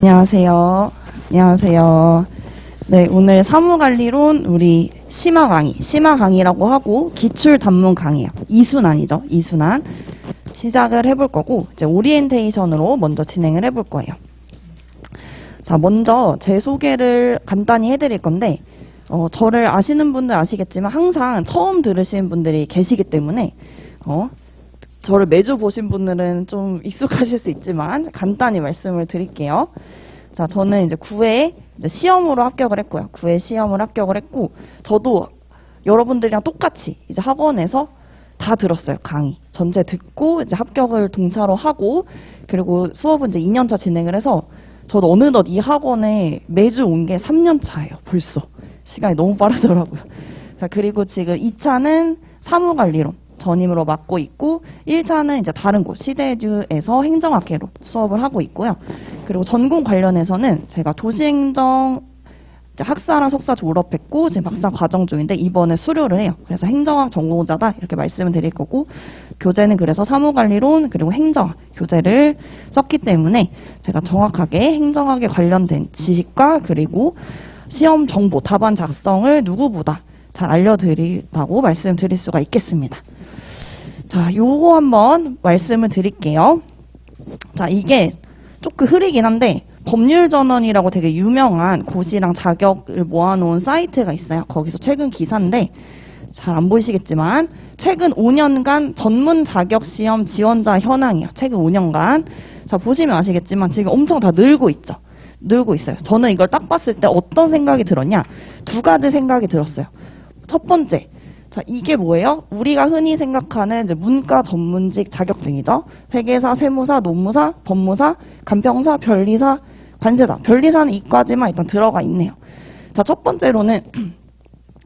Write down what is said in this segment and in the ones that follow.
안녕하세요. 안녕하세요. 네, 오늘 사무관리론 우리 심화 강의라고 하고 기출 단문 강의예요. 2순환이죠. 2순환. 시작을 해볼 거고 이제 오리엔테이션으로 먼저 진행을 해볼 거예요. 자, 먼저 제 소개를 간단히 해드릴 건데 저를 아시는 분들 아시겠지만 항상 처음 들으신 분들이 계시기 때문에 저를 매주 보신 분들은 좀 익숙하실 수 있지만 간단히 말씀을 드릴게요. 자, 저는 이제 9회 시험으로 합격을 했고요. 9회 시험을 합격을 했고 저도 여러분들이랑 똑같이 이제 학원에서 다 들었어요. 강의 전체 듣고 이제 합격을 동차로 하고 그리고 수업은 이제 2년차 진행을 해서 저도 어느덧 이 학원에 매주 온 게 3년 차예요. 벌써 시간이 너무 빠르더라고요. 자, 그리고 지금 2차는 사무관리론 전임으로 맡고 있고 1차는 이제 다른 곳 시대듀에서 행정학회로 수업을 하고 있고요. 그리고 전공 관련해서는 제가 도시행정 학사랑 석사 졸업했고 지금 박사 과정 중인데 이번에 수료를 해요. 그래서 행정학 전공자다 이렇게 말씀을 드릴 거고 교재는 그래서 사무관리론 그리고 행정학 교재를 썼기 때문에 제가 정확하게 행정학에 관련된 지식과 그리고 시험 정보 답안 작성을 누구보다 잘 알려드린다고 말씀드릴 수가 있겠습니다. 자, 요거 한번 말씀을 드릴게요. 자, 이게 조금 흐리긴 한데 법률전원이라고 되게 유명한 고시랑 자격을 모아놓은 사이트가 있어요. 거기서 최근 기사인데 잘 안 보이시겠지만 최근 5년간 전문 자격 시험 지원자 현황이에요. 최근 5년간. 자, 보시면 아시겠지만 지금 엄청 다 늘고 있죠. 늘고 있어요. 저는 이걸 딱 봤을 때 어떤 생각이 들었냐? 두 가지 생각이 들었어요. 첫 번째, 자, 이게 뭐예요? 우리가 흔히 생각하는 이제 문과 전문직 자격증이죠. 회계사, 세무사, 노무사, 법무사, 간평사, 변리사, 관세사. 변리사는 이과지만 일단 들어가 있네요. 자, 첫 번째로는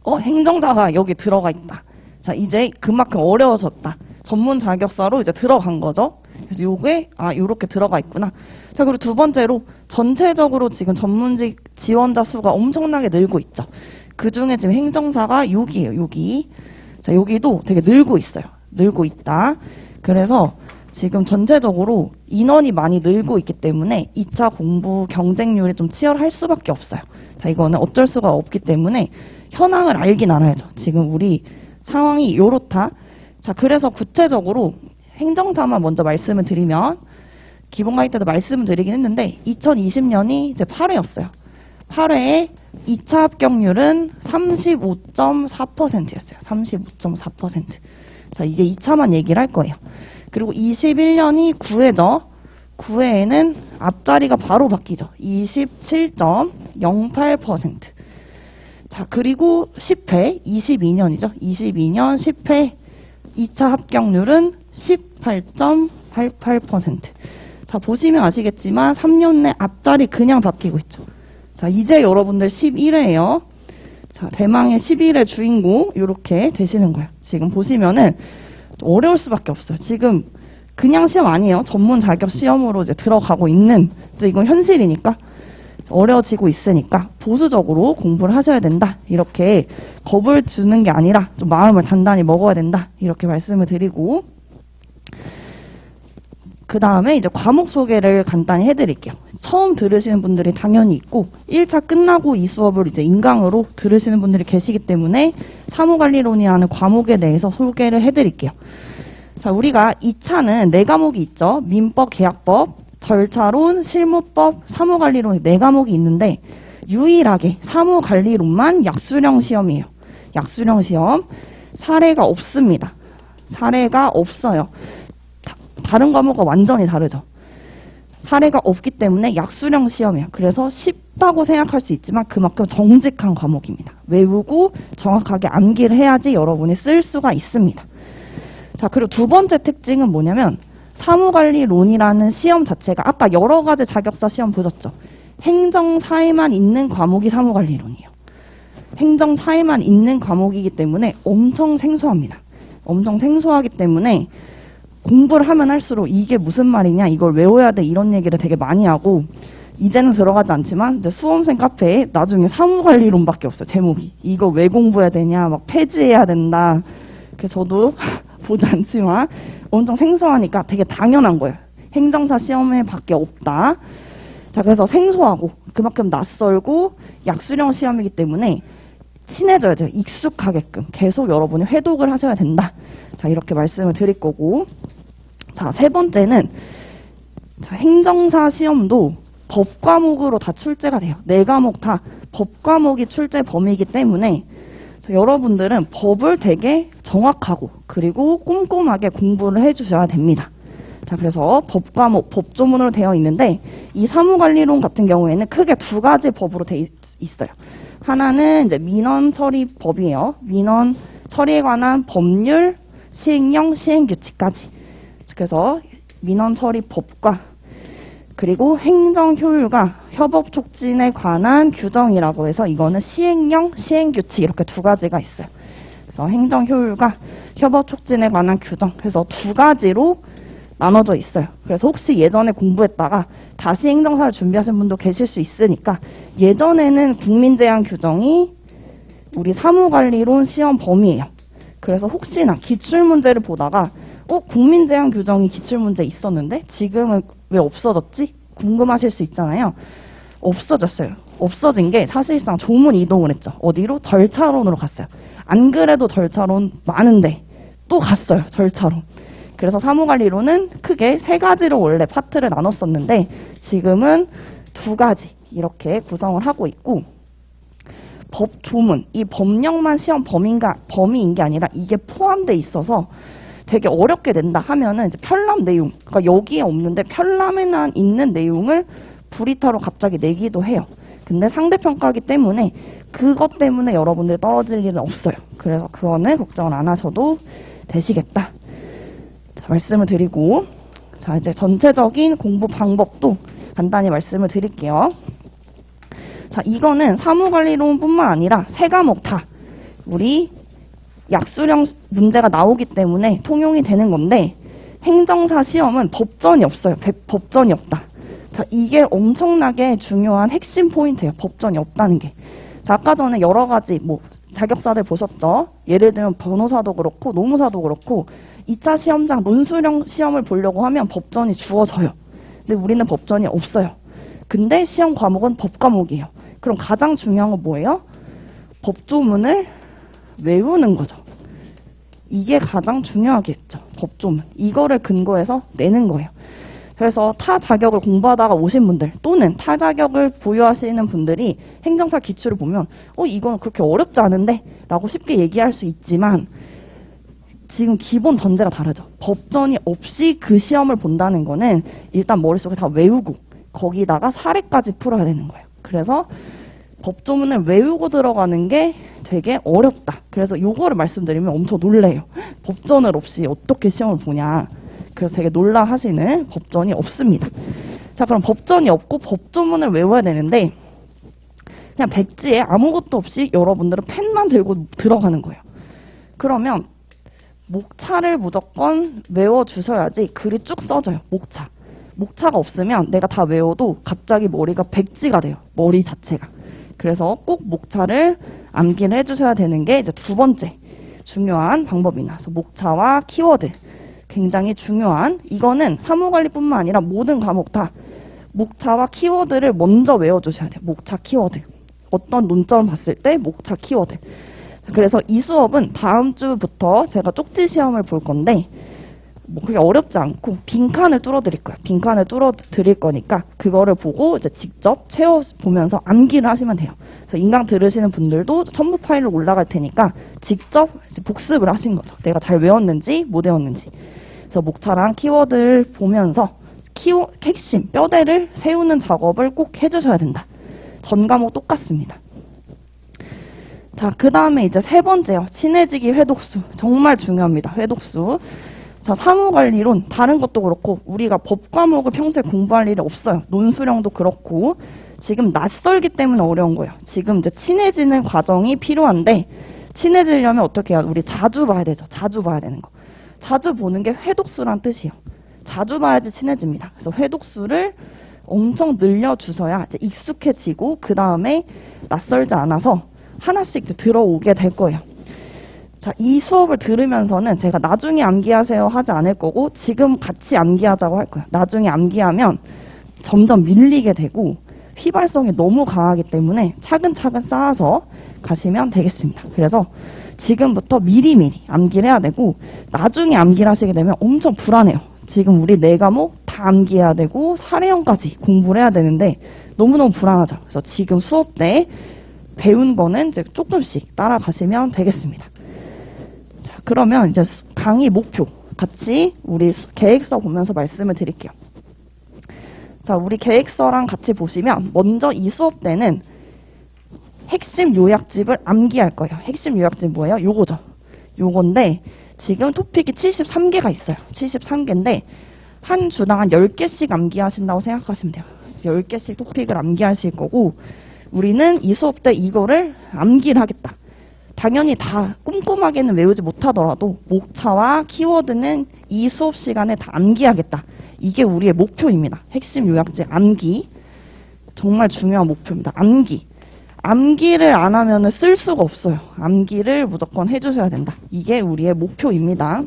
행정사가 여기 들어가 있다. 자, 이제 그만큼 어려워졌다. 전문 자격사로 이제 들어간 거죠. 그래서 요게 요렇게 들어가 있구나. 자, 그리고 두 번째로 전체적으로 지금 전문직 지원자 수가 엄청나게 늘고 있죠. 그 중에 지금 행정사가 여기예요, 여기. 자, 여기도 되게 늘고 있어요. 늘고 있다. 그래서 지금 전체적으로 인원이 많이 늘고 있기 때문에 2차 공부 경쟁률이 좀 치열할 수밖에 없어요. 자, 이거는 어쩔 수가 없기 때문에 현황을 알긴 알아야죠. 지금 우리 상황이 요렇다. 자, 그래서 구체적으로 행정사만 먼저 말씀을 드리면 기본 강의 때도 말씀을 드리긴 했는데 2020년이 이제 8회였어요. 8회에 2차 합격률은 35.4%였어요. 35.4%. 자, 이게 2차만 얘기를 할 거예요. 그리고 21년이 9회죠. 9회에는 앞자리가 바로 바뀌죠. 27.08%. 자, 그리고 10회, 22년이죠. 22년 10회 2차 합격률은 18.88%. 자, 보시면 아시겠지만 3년 내 앞자리 그냥 바뀌고 있죠. 자, 이제 여러분들 11회예요. 자, 대망의 11회 주인공 이렇게 되시는 거예요. 지금 보시면은 어려울 수밖에 없어요. 지금 그냥 시험 아니에요. 전문 자격 시험으로 이제 들어가고 있는 이제 이건 현실이니까 어려워지고 있으니까 보수적으로 공부를 하셔야 된다. 이렇게 겁을 주는 게 아니라 좀 마음을 단단히 먹어야 된다. 이렇게 말씀을 드리고 그 다음에 이제 과목 소개를 간단히 해드릴게요. 처음 들으시는 분들이 당연히 있고 1차 끝나고 이 수업을 이제 인강으로 들으시는 분들이 계시기 때문에 사무관리론이라는 과목에 대해서 소개를 해드릴게요. 자, 우리가 2차는 4과목이 있죠. 민법, 계약법, 절차론, 실무법, 사무관리론 4과목이 있는데 유일하게 사무관리론만 약수령 시험이에요. 약수령 시험. 사례가 없습니다. 사례가 없어요. 다른 과목과 완전히 다르죠. 사례가 없기 때문에 약수령 시험이에요. 그래서 쉽다고 생각할 수 있지만 그만큼 정직한 과목입니다. 외우고 정확하게 암기를 해야지 여러분이 쓸 수가 있습니다. 자, 그리고 두 번째 특징은 뭐냐면 사무관리론이라는 시험 자체가 아까 여러 가지 자격사 시험 보셨죠? 행정사에만 있는 과목이 사무관리론이에요. 행정사에만 있는 과목이기 때문에 엄청 생소합니다. 엄청 생소하기 때문에 공부를 하면 할수록 이게 무슨 말이냐, 이걸 외워야 돼, 이런 얘기를 되게 많이 하고, 이제는 들어가지 않지만, 이제 수험생 카페에 나중에 사무관리론밖에 없어요, 제목이. 이거 왜 공부해야 되냐, 막 폐지해야 된다. 그래서 저도 보지 않지만, 엄청 생소하니까 되게 당연한 거예요. 행정사 시험에 밖에 없다. 자, 그래서 생소하고 그만큼 낯설고 약수령 시험이기 때문에 친해져야 돼요. 익숙하게끔 계속 여러분이 회독을 하셔야 된다. 자, 이렇게 말씀을 드릴 거고. 자, 세 번째는 자, 행정사 시험도 법 과목으로 다 출제가 돼요. 네 과목 다 법 과목이 출제 범위이기 때문에 자, 여러분들은 법을 되게 정확하고 그리고 꼼꼼하게 공부를 해주셔야 됩니다. 자, 그래서 법 과목, 법조문으로 되어 있는데 이 사무관리론 같은 경우에는 크게 두 가지 법으로 되어 있어요. 하나는 이제 민원처리법이에요. 민원 처리에 관한 법률, 시행령, 시행규칙까지. 그래서 민원처리법과 그리고 행정효율과 협업촉진에 관한 규정이라고 해서 이거는 시행령, 시행규칙 이렇게 두 가지가 있어요. 그래서 행정효율과 협업촉진에 관한 규정. 그래서 두 가지로 나눠져 있어요. 그래서 혹시 예전에 공부했다가 다시 행정사를 준비하신 분도 계실 수 있으니까 예전에는 국민제한 규정이 우리 사무관리론 시험 범위예요. 그래서 혹시나 기출문제를 보다가 국민제한 규정이 기출문제에 있었는데 지금은 왜 없어졌지? 궁금하실 수 있잖아요. 없어졌어요. 없어진 게 사실상 조문 이동을 했죠. 어디로? 절차론으로 갔어요. 안 그래도 절차론 많은데 또 갔어요. 절차론. 그래서 사무관리론은 크게 세 가지로 원래 파트를 나눴었는데 지금은 두 가지 이렇게 구성을 하고 있고 법조문, 이 법령만 시험 범위인 게 아니라 이게 포함돼 있어서 되게 어렵게 낸다 하면은 이제 편람 내용, 그러니까 여기에 없는데 편람에만 있는 내용을 불이타로 갑자기 내기도 해요. 근데 상대평가하기 때문에 그것 때문에 여러분들이 떨어질 일은 없어요. 그래서 그거는 걱정을 안 하셔도 되시겠다. 자, 말씀을 드리고 자, 이제 전체적인 공부 방법도 간단히 말씀을 드릴게요. 자, 이거는 사무관리론뿐만 아니라 세 과목 다 우리 약수령 문제가 나오기 때문에 통용이 되는 건데 행정사 시험은 법전이 없어요. 법전이 없다. 자, 이게 엄청나게 중요한 핵심 포인트예요. 법전이 없다는 게. 자, 아까 전에 여러 가지 자격사들 보셨죠? 예를 들면 변호사도 그렇고 노무사도 그렇고 2차 시험장 논술형 시험을 보려고 하면 법전이 주어져요. 근데 우리는 법전이 없어요. 근데 시험 과목은 법 과목이에요. 그럼 가장 중요한 건 뭐예요? 법조문을 외우는 거죠. 이게 가장 중요하겠죠. 법조문. 이거를 근거해서 내는 거예요. 그래서 타 자격을 공부하다가 오신 분들 또는 타 자격을 보유하시는 분들이 행정사 기출을 보면 이건 그렇게 어렵지 않은데 라고 쉽게 얘기할 수 있지만 지금 기본 전제가 다르죠. 법전이 없이 그 시험을 본다는 거는 일단 머릿속에 다 외우고 거기다가 사례까지 풀어야 되는 거예요. 그래서 법조문을 외우고 들어가는 게 되게 어렵다. 그래서 요거를 말씀드리면 엄청 놀래요. 법전을 없이 어떻게 시험을 보냐. 그래서 되게 놀라 하시는 법전이 없습니다. 자, 그럼 법전이 없고 법조문을 외워야 되는데 그냥 백지에 아무것도 없이 여러분들은 펜만 들고 들어가는 거예요. 그러면 목차를 무조건 외워주셔야지 글이 쭉 써져요. 목차. 목차가 없으면 내가 다 외워도 갑자기 머리가 백지가 돼요. 머리 자체가. 그래서 꼭 목차를 암기를 해주셔야 되는 게 이제 두 번째 중요한 방법이나 그래서 목차와 키워드 굉장히 중요한 이거는 사무관리뿐만 아니라 모든 과목 다 목차와 키워드를 먼저 외워주셔야 돼요. 목차 키워드. 어떤 논점을 봤을 때 목차 키워드. 그래서 이 수업은 다음 주부터 제가 쪽지 시험을 볼 건데 그게 어렵지 않고 빈칸을 뚫어드릴 거예요. 빈칸을 뚫어드릴 거니까 그거를 보고 이제 직접 채워보면서 암기를 하시면 돼요. 그래서 인강 들으시는 분들도 첨부 파일로 올라갈 테니까 직접 이제 복습을 하신 거죠. 내가 잘 외웠는지 못 외웠는지. 그래서 목차랑 키워드를 보면서 핵심, 뼈대를 세우는 작업을 꼭 해주셔야 된다. 전 과목 똑같습니다. 자, 그 다음에 이제 세 번째요. 친해지기 회독수. 정말 중요합니다. 회독수. 자, 사무관리론 다른 것도 그렇고 우리가 법 과목을 평소에 공부할 일이 없어요. 논술형도 그렇고 지금 낯설기 때문에 어려운 거예요. 지금 이제 친해지는 과정이 필요한데 친해지려면 어떻게 해요? 우리 자주 봐야 되죠. 자주 봐야 되는 거. 자주 보는 게 회독수란 뜻이에요. 자주 봐야지 친해집니다. 그래서 회독수를 엄청 늘려주셔야 이제 익숙해지고 그 다음에 낯설지 않아서 하나씩 이제 들어오게 될 거예요. 자, 이 수업을 들으면서는 제가 나중에 암기하세요 하지 않을 거고 지금 같이 암기하자고 할 거예요. 나중에 암기하면 점점 밀리게 되고 휘발성이 너무 강하기 때문에 차근차근 쌓아서 가시면 되겠습니다. 그래서 지금부터 미리미리 암기를 해야 되고 나중에 암기를 하시게 되면 엄청 불안해요. 지금 우리 4과목 다 암기해야 되고 사례형까지 공부를 해야 되는데 너무너무 불안하죠. 그래서 지금 수업 때 배운 거는 이제 조금씩 따라가시면 되겠습니다. 자, 그러면 이제 강의 목표 같이 우리 계획서 보면서 말씀을 드릴게요. 자, 우리 계획서랑 같이 보시면 먼저 이 수업 때는 핵심 요약집을 암기할 거예요. 핵심 요약집 뭐예요? 요거죠. 요건데 지금 토픽이 73개가 있어요. 73개인데 한 주당 한 10개씩 암기하신다고 생각하시면 돼요. 10개씩 토픽을 암기하실 거고 우리는 이 수업 때 이거를 암기를 하겠다. 당연히 다 꼼꼼하게는 외우지 못하더라도 목차와 키워드는 이 수업 시간에 다 암기하겠다. 이게 우리의 목표입니다. 핵심 요약집 암기. 정말 중요한 목표입니다. 암기. 암기를 안 하면 쓸 수가 없어요. 암기를 무조건 해주셔야 된다. 이게 우리의 목표입니다.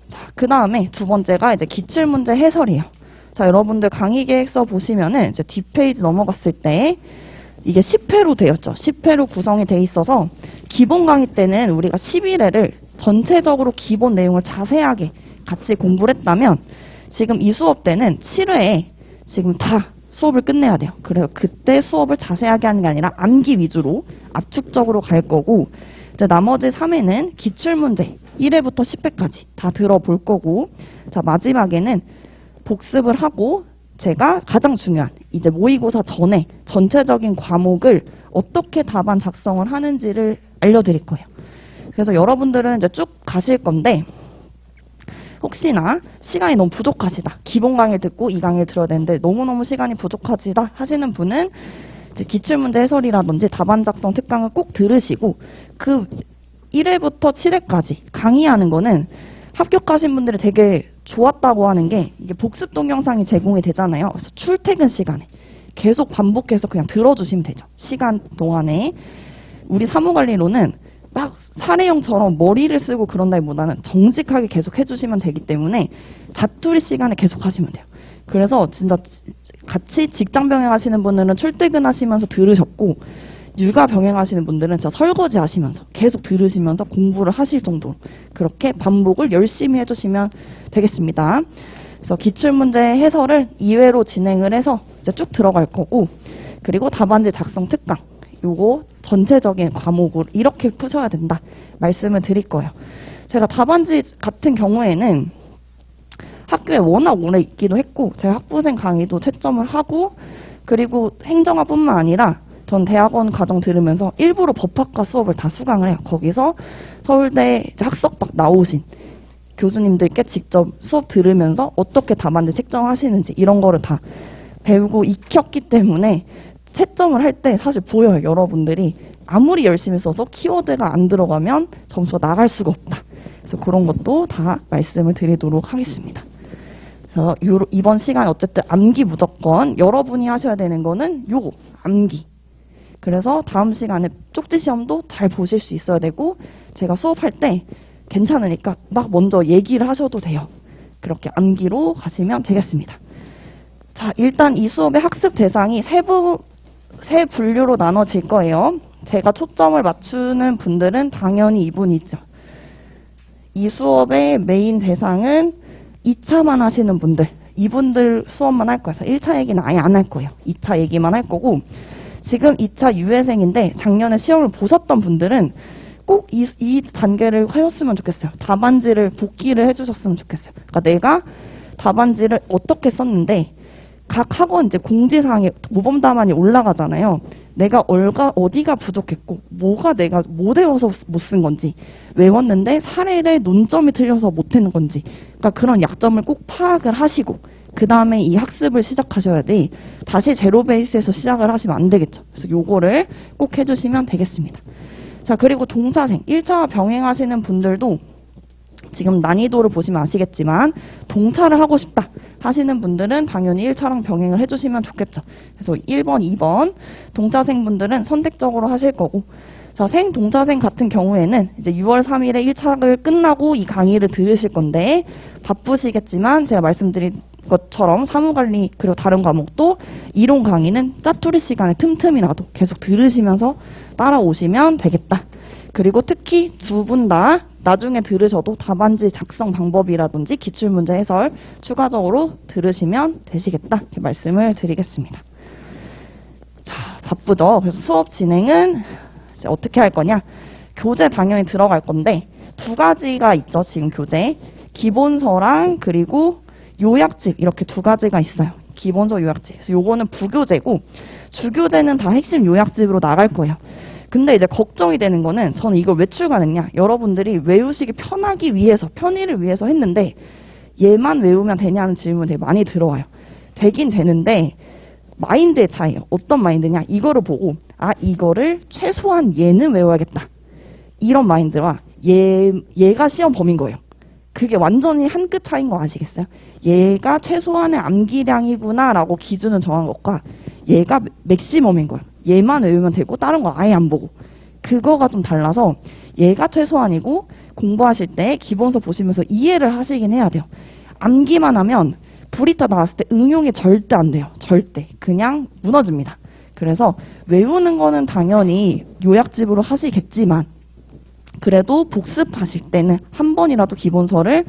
자, 그 다음에 두 번째가 이제 기출문제 해설이에요. 자, 여러분들 강의 계획서 보시면은 이제 뒷페이지 넘어갔을 때 이게 10회로 되었죠. 10회로 구성이 돼 있어서 기본 강의 때는 우리가 11회를 전체적으로 기본 내용을 자세하게 같이 공부를 했다면 지금 이 수업 때는 7회에 지금 다 수업을 끝내야 돼요. 그래서 그때 수업을 자세하게 하는 게 아니라 암기 위주로 압축적으로 갈 거고 이제 나머지 3회는 기출문제 1회부터 10회까지 다 들어볼 거고 자 마지막에는 복습을 하고 제가 가장 중요한 이제 모의고사 전에 전체적인 과목을 어떻게 답안 작성을 하는지를 알려드릴 거예요. 그래서 여러분들은 이제 쭉 가실 건데 혹시나 시간이 너무 부족하시다. 기본 강의 듣고 이 강의를 들어야 되는데 너무너무 시간이 부족하시다 하시는 분은 이제 기출문제 해설이라든지 답안 작성 특강을 꼭 들으시고 그 1회부터 7회까지 강의하는 거는 합격하신 분들이 되게 좋았다고 하는 게 이게 복습 동영상이 제공이 되잖아요. 그래서 출퇴근 시간에 계속 반복해서 그냥 들어주시면 되죠. 시간 동안에 우리 사무관리로는 막 사례형처럼 머리를 쓰고 그런다기보다는 정직하게 계속 해주시면 되기 때문에 자투리 시간에 계속 하시면 돼요. 그래서 진짜 같이 직장 병행하시는 분들은 출퇴근하시면서 들으셨고 육아 병행하시는 분들은 진짜 설거지 하시면서 계속 들으시면서 공부를 하실 정도로 그렇게 반복을 열심히 해주시면 되겠습니다. 그래서 기출문제 해설을 2회로 진행을 해서 이제 쭉 들어갈 거고 그리고 답안지 작성 특강 요거 전체적인 과목을 이렇게 푸셔야 된다 말씀을 드릴 거예요. 제가 답안지 같은 경우에는 학교에 워낙 오래 있기도 했고 제가 학부생 강의도 채점을 하고 그리고 행정학뿐만 아니라 전 대학원 과정 들으면서 일부러 법학과 수업을 다 수강을 해요. 거기서 서울대 이제 학석박 나오신 교수님들께 직접 수업 들으면서 어떻게 답안지 책정하시는지 이런 거를 다 배우고 익혔기 때문에 채점을 할 때 사실 보여요. 여러분들이 아무리 열심히 써서 키워드가 안 들어가면 점수가 나갈 수가 없다. 그래서 그런 것도 다 말씀을 드리도록 하겠습니다. 그래서 이번 시간 어쨌든 암기 무조건 여러분이 하셔야 되는 거는 요거 암기. 그래서 다음 시간에 쪽지 시험도 잘 보실 수 있어야 되고 제가 수업할 때 괜찮으니까 막 먼저 얘기를 하셔도 돼요. 그렇게 암기로 가시면 되겠습니다. 자, 일단 이 수업의 학습 대상이 세 분류로 나눠질 거예요. 제가 초점을 맞추는 분들은 당연히 이분이죠. 이 수업의 메인 대상은 2차만 하시는 분들, 이분들 수업만 할 거예요. 1차 얘기는 아예 안 할 거예요. 2차 얘기만 할 거고 지금 2차 유예생인데 작년에 시험을 보셨던 분들은 꼭 이 단계를 하셨으면 좋겠어요. 답안지를 복기를 해주셨으면 좋겠어요. 그러니까 내가 답안지를 어떻게 썼는데 각 학원 이제 공지사항에 모범 답안이 올라가잖아요. 내가 어디가 부족했고 뭐가 내가 못 외워서 못 쓴 건지 외웠는데 사례의 논점이 틀려서 못하는 건지 그러니까 그런 약점을 꼭 파악을 하시고 그 다음에 이 학습을 시작하셔야 돼. 다시 제로 베이스에서 시작을 하시면 안 되겠죠. 그래서 요거를 꼭 해주시면 되겠습니다. 자, 그리고 동차생 1차와 병행하시는 분들도 지금 난이도를 보시면 아시겠지만 동차를 하고 싶다 하시는 분들은 당연히 1차랑 병행을 해주시면 좋겠죠. 그래서 1번, 2번 동차생 분들은 선택적으로 하실 거고 자, 생동차생 같은 경우에는 이제 6월 3일에 1차를 끝나고 이 강의를 들으실 건데 바쁘시겠지만 제가 말씀드린 것처럼 사무관리 그리고 다른 과목도 이론 강의는 짜투리 시간에 틈틈이라도 계속 들으시면서 따라오시면 되겠다. 그리고 특히 두 분 다 나중에 들으셔도 답안지 작성 방법이라든지 기출문제 해설 추가적으로 들으시면 되시겠다. 이렇게 말씀을 드리겠습니다. 자, 바쁘죠? 그래서 수업 진행은 이제 어떻게 할 거냐? 교재 당연히 들어갈 건데 두 가지가 있죠. 지금 교재. 기본서랑 그리고 요약집 이렇게 두 가지가 있어요. 기본서 요약집. 그래서 요거는 부교재고 주교재는 다 핵심 요약집으로 나갈 거예요. 근데 이제 걱정이 되는 거는 저는 이걸 왜 출간했냐. 여러분들이 외우시기 편하기 위해서 편의를 위해서 했는데 얘만 외우면 되냐는 질문 되게 많이 들어와요. 되긴 되는데 마인드의 차이예요. 어떤 마인드냐. 이거를 보고 아 이거를 최소한 얘는 외워야겠다. 이런 마인드와 얘가 시험 범인 거예요. 그게 완전히 한 끗 차이인 거 아시겠어요? 얘가 최소한의 암기량이구나 라고 기준을 정한 것과 얘가 맥시멈인 거예요. 얘만 외우면 되고 다른 거 아예 안 보고. 그거가 좀 달라서 얘가 최소한이고 공부하실 때 기본서 보시면서 이해를 하시긴 해야 돼요. 암기만 하면 브리타 나왔을 때 응용이 절대 안 돼요. 절대. 그냥 무너집니다. 그래서 외우는 거는 당연히 요약집으로 하시겠지만 그래도 복습하실 때는 한 번이라도 기본서를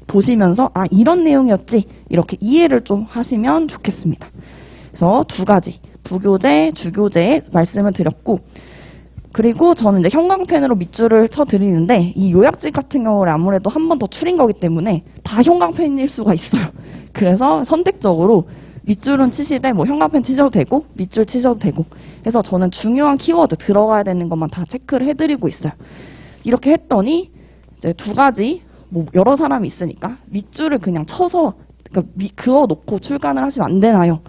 보시면서 아 이런 내용이었지 이렇게 이해를 좀 하시면 좋겠습니다. 그래서 두 가지 부교재, 주교재 말씀을 드렸고 그리고 저는 이제 형광펜으로 밑줄을 쳐드리는데 이 요약집 같은 경우는 아무래도 한 번 더 추린 거기 때문에 다 형광펜일 수가 있어요. 그래서 선택적으로 밑줄은 치시되 뭐 형광펜 치셔도 되고 밑줄 치셔도 되고 해서 저는 중요한 키워드 들어가야 되는 것만 다 체크를 해드리고 있어요. 이렇게 했더니 이제 두 가지 뭐 여러 사람이 있으니까 밑줄을 그냥 쳐서 그러니까 그어놓고 출간을 하시면 안 되나요?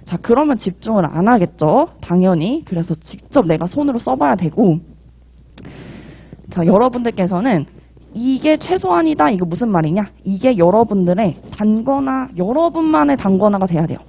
자 그러면 집중을 안 하겠죠. 당연히. 그래서 직접 내가 손으로 써봐야 되고 자 여러분들께서는 이게 최소한이다. 이거 무슨 말이냐? 이게 여러분들의 단거나 여러분만의 단거나가 돼야 돼요.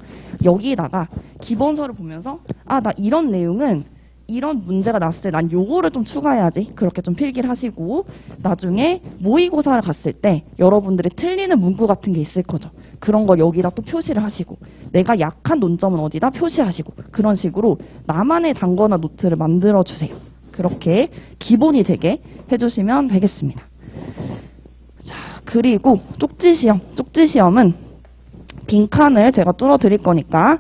여기다가 기본서를 보면서 아 나 이런 내용은 이런 문제가 났을 때 난 요거를 좀 추가해야지. 그렇게 좀 필기를 하시고 나중에 모의고사를 갔을 때 여러분들이 틀리는 문구 같은 게 있을 거죠. 그런 걸 여기다 또 표시를 하시고 내가 약한 논점은 어디다 표시하시고 그런 식으로 나만의 단거나 노트를 만들어 주세요. 그렇게 기본이 되게 해주시면 되겠습니다. 자 그리고 쪽지시험은 빈칸을 제가 뚫어 드릴 거니까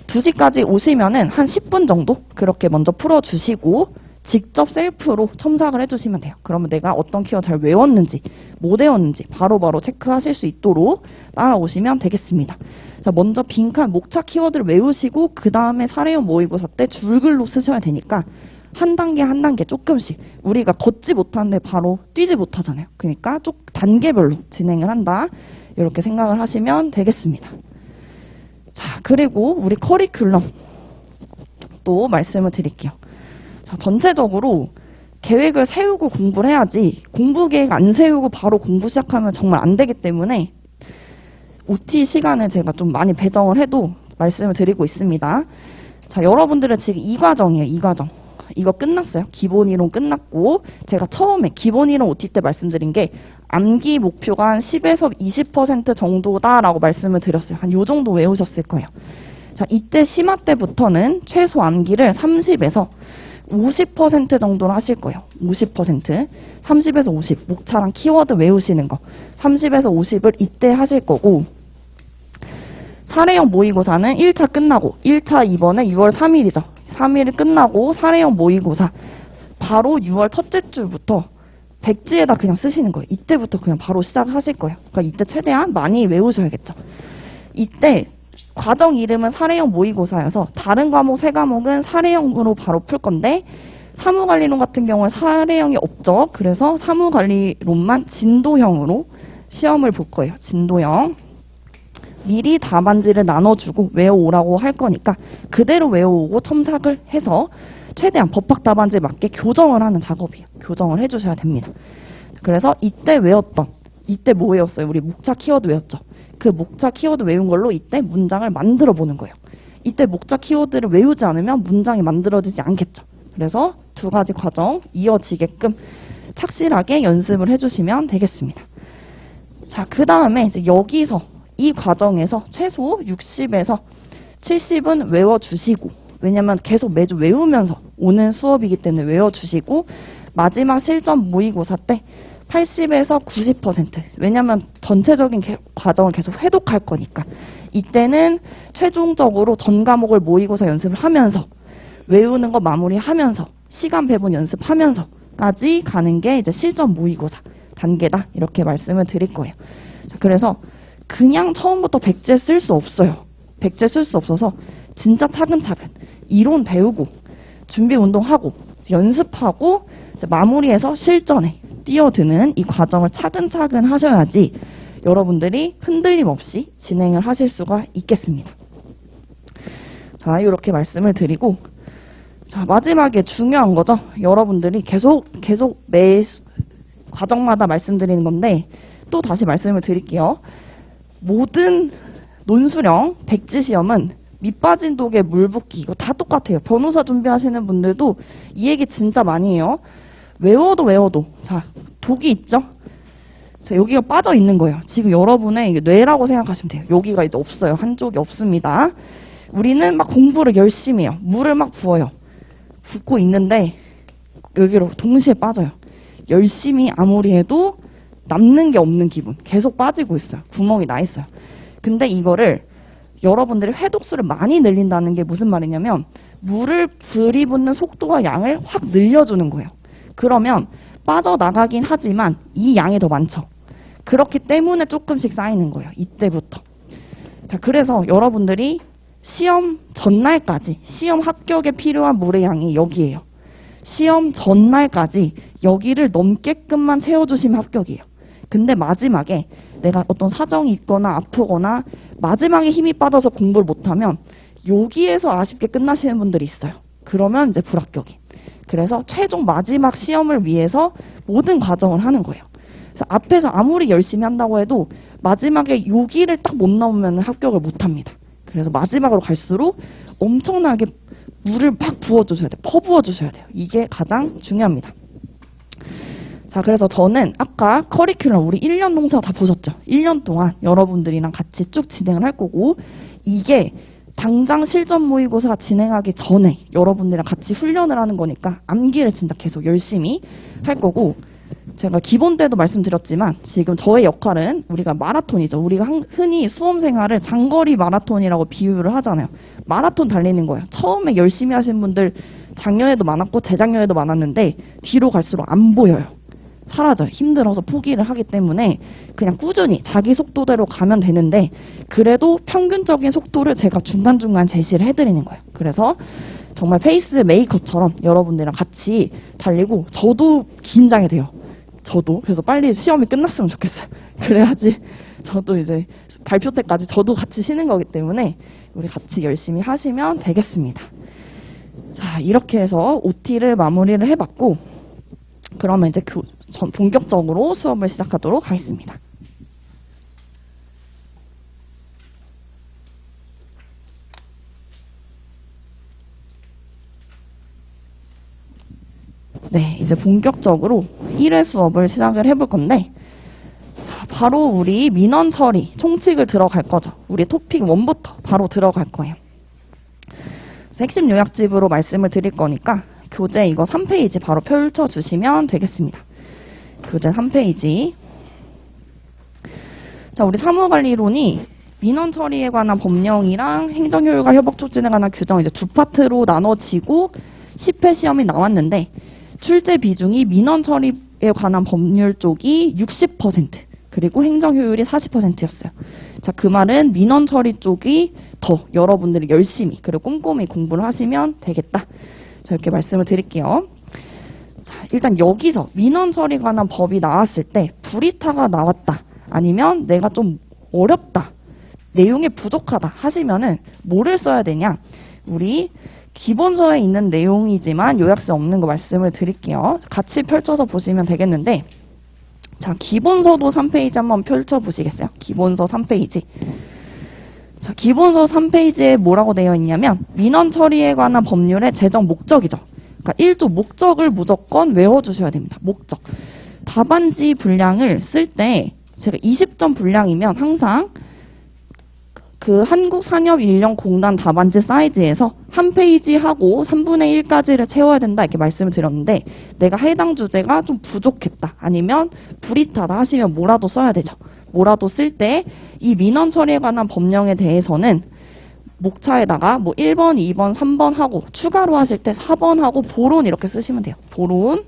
2시까지 오시면은 한 10분 정도 그렇게 먼저 풀어주시고 직접 셀프로 첨삭을 해주시면 돼요. 그러면 내가 어떤 키워드 잘 외웠는지 못 외웠는지 바로바로 체크하실 수 있도록 따라오시면 되겠습니다. 자, 먼저 빈칸 목차 키워드를 외우시고 그 다음에 사례형 모의고사 때 줄글로 쓰셔야 되니까 한 단계 한 단계 조금씩 우리가 걷지 못하는데 바로 뛰지 못하잖아요. 그러니까 단계별로 진행을 한다. 이렇게 생각을 하시면 되겠습니다. 자, 그리고 우리 커리큘럼 또 말씀을 드릴게요. 자, 전체적으로 계획을 세우고 공부를 해야지 공부 계획 안 세우고 바로 공부 시작하면 정말 안 되기 때문에 OT 시간을 제가 좀 많이 배정을 해도 말씀을 드리고 있습니다. 자, 여러분들은 지금 2과정이에요. 2과정. 이거 끝났어요. 기본 이론 끝났고 제가 처음에 기본 이론 OT 때 말씀드린 게 암기 목표가 한 10에서 20% 정도다라고 말씀을 드렸어요. 한 요 정도 외우셨을 거예요. 자, 이때 심화 때부터는 최소 암기를 30에서 50% 정도로 하실 거예요. 50%. 30에서 50. 목차랑 키워드 외우시는 거. 30에서 50을 이때 하실 거고 사례형 모의고사는 1차 끝나고 1차 이번에 6월 3일이죠. 3일 끝나고 사례형 모의고사 바로 6월 첫째 주부터 백지에다 그냥 쓰시는 거예요. 이때부터 그냥 바로 시작하실 거예요. 그러니까 이때 최대한 많이 외우셔야겠죠. 이때 과정 이름은 사례형 모의고사여서 다른 과목 3과목은 사례형으로 바로 풀 건데 사무관리론 같은 경우는 사례형이 없죠. 그래서 사무관리론만 진도형으로 시험을 볼 거예요. 진도형. 미리 답안지를 나눠주고 외워오라고 할 거니까 그대로 외워오고 첨삭을 해서 최대한 법학 답안지에 맞게 교정을 하는 작업이에요. 교정을 해주셔야 됩니다. 그래서 이때 외웠던, 이때 뭐 외웠어요? 우리 목차 키워드 외웠죠? 그 목차 키워드 외운 걸로 이때 문장을 만들어 보는 거예요. 이때 목차 키워드를 외우지 않으면 문장이 만들어지지 않겠죠. 그래서 두 가지 과정 이어지게끔 착실하게 연습을 해주시면 되겠습니다. 자, 그 다음에 이제 여기서 이 과정에서 최소 60에서 70은 외워주시고, 왜냐면 계속 매주 외우면서 오는 수업이기 때문에 외워주시고, 마지막 실전 모의고사 때 80에서 90%, 왜냐면 전체적인 과정을 계속 회독할 거니까 이때는 최종적으로 전 과목을 모의고사 연습을 하면서 외우는 거 마무리하면서 시간 배분 연습하면서까지 가는 게 이제 실전 모의고사 단계다, 이렇게 말씀을 드릴 거예요. 자, 그래서 그냥 처음부터 백제 쓸 수 없어요. 백제 쓸 수 없어서 진짜 차근차근 이론 배우고 준비 운동하고 연습하고 이제 마무리해서 실전에 뛰어드는 이 과정을 차근차근 하셔야지 여러분들이 흔들림 없이 진행을 하실 수가 있겠습니다. 자, 이렇게 말씀을 드리고, 자, 마지막에 중요한 거죠. 여러분들이 계속 매 과정마다 말씀드리는 건데 또 다시 말씀을 드릴게요. 모든 논술형 백지 시험은 밑빠진 독에 물 붓기, 이거 다 똑같아요. 변호사 준비하시는 분들도 이 얘기 진짜 많이 해요. 외워도 자, 독이 있죠? 자, 여기가 빠져 있는 거예요. 지금 여러분의 이게 뇌라고 생각하시면 돼요. 여기가 이제 없어요. 한쪽이 없습니다. 우리는 막 공부를 열심히 해요. 물을 막 부어요. 붓고 있는데 여기로 동시에 빠져요. 열심히 아무리 해도 남는 게 없는 기분. 계속 빠지고 있어요. 구멍이 나 있어요. 근데 이거를 여러분들이 회독수를 많이 늘린다는 게 무슨 말이냐면 물을 들이붓는 속도와 양을 확 늘려주는 거예요. 그러면 빠져나가긴 하지만 이 양이 더 많죠. 그렇기 때문에 조금씩 쌓이는 거예요. 이때부터. 자, 그래서 여러분들이 시험 전날까지 시험 합격에 필요한 물의 양이 여기예요. 시험 전날까지 여기를 넘게끔만 채워주시면 합격이에요. 근데 마지막에 내가 어떤 사정이 있거나 아프거나 마지막에 힘이 빠져서 공부를 못하면 여기에서 아쉽게 끝나시는 분들이 있어요. 그러면 이제 불합격이. 그래서 최종 마지막 시험을 위해서 모든 과정을 하는 거예요. 그래서 앞에서 아무리 열심히 한다고 해도 마지막에 여기를 딱 못 넘으면 합격을 못 합니다. 그래서 마지막으로 갈수록 엄청나게 물을 막 부어주셔야 돼요. 퍼부어주셔야 돼요. 이게 가장 중요합니다. 자, 그래서 저는 아까 커리큘럼 우리 1년 동사 다 보셨죠? 1년 동안 여러분들이랑 같이 쭉 진행을 할 거고, 이게 당장 실전 모의고사 진행하기 전에 여러분들이랑 같이 훈련을 하는 거니까 암기를 진짜 계속 열심히 할 거고, 제가 기본 때도 말씀드렸지만 지금 저의 역할은 우리가 마라톤이죠. 우리가 흔히 수험 생활을 장거리 마라톤이라고 비유를 하잖아요. 마라톤 달리는 거예요. 처음에 열심히 하신 분들 작년에도 많았고 재작년에도 많았는데 뒤로 갈수록 안 보여요. 사라져요. 힘들어서 포기를 하기 때문에 그냥 꾸준히 자기 속도대로 가면 되는데, 그래도 평균적인 속도를 제가 중간중간 제시를 해드리는 거예요. 그래서 정말 페이스 메이커처럼 여러분들이랑 같이 달리고, 저도 긴장이 돼요. 저도. 그래서 빨리 시험이 끝났으면 좋겠어요. 그래야지 저도 이제 발표 때까지 저도 같이 쉬는 거기 때문에 우리 같이 열심히 하시면 되겠습니다. 자, 이렇게 해서 OT를 마무리를 해봤고, 그러면 이제 본격적으로 수업을 시작하도록 하겠습니다. 네, 이제 본격적으로 1회 수업을 시작을 해볼 건데, 자, 바로 우리 민원 처리, 총칙을 들어갈 거죠. 우리 토픽 1부터 바로 들어갈 거예요. 핵심 요약집으로 말씀을 드릴 거니까 교재 이거 3페이지 바로 펼쳐주시면 되겠습니다. 교재 3페이지. 자, 우리 사무관리론이 민원 처리에 관한 법령이랑 행정효율과 협업 촉진에 관한 규정 이제 두 파트로 나눠지고 10회 시험이 나왔는데, 출제 비중이 민원 처리에 관한 법률 쪽이 60%, 그리고 행정효율이 40%였어요. 자, 그 말은 민원 처리 쪽이 더 여러분들이 열심히 그리고 꼼꼼히 공부를 하시면 되겠다. 자, 이렇게 말씀을 드릴게요. 자, 일단 여기서 민원 처리 관한 법이 나왔을 때 불이타가 나왔다, 아니면 내가 좀 어렵다, 내용이 부족하다 하시면은 뭐를 써야 되냐? 우리 기본서에 있는 내용이지만 요약서 없는 거 말씀을 드릴게요. 같이 펼쳐서 보시면 되겠는데, 자, 기본서도 3페이지 한번 펼쳐보시겠어요? 기본서 3페이지. 자, 기본서 3페이지에 뭐라고 되어 있냐면 민원 처리에 관한 법률의 제정 목적이죠. 그러니까 1조 목적을 무조건 외워주셔야 됩니다. 목적. 답안지 분량을 쓸 때 제가 20점 분량이면 항상 그 한국산업인력공단 답안지 사이즈에서 한 페이지 하고 3분의 1까지를 채워야 된다 이렇게 말씀을 드렸는데 내가 해당 주제가 좀 부족했다 아니면 불이타다 하시면 뭐라도 써야 되죠. 뭐라도 쓸 때 이 민원 처리에 관한 법령에 대해서는 목차에다가 뭐 1번, 2번, 3번 하고 추가로 하실 때 4번 하고 보론 이렇게 쓰시면 돼요. 보론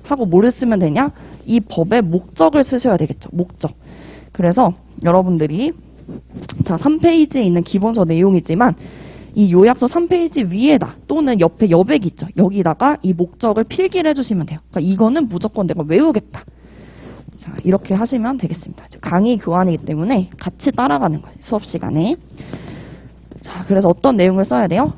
하고 뭐를 쓰면 되냐? 이 법의 목적을 쓰셔야 되겠죠. 목적. 그래서 여러분들이 자 3페이지에 있는 기본서 내용이지만 이 요약서 3페이지 위에다 또는 옆에 여백이 있죠. 여기다가 이 목적을 필기를 해주시면 돼요. 그러니까 이거는 무조건 내가 외우겠다. 자 이렇게 하시면 되겠습니다. 강의 교환이기 때문에 같이 따라가는 거예요. 수업 시간에. 자 그래서 어떤 내용을 써야 돼요?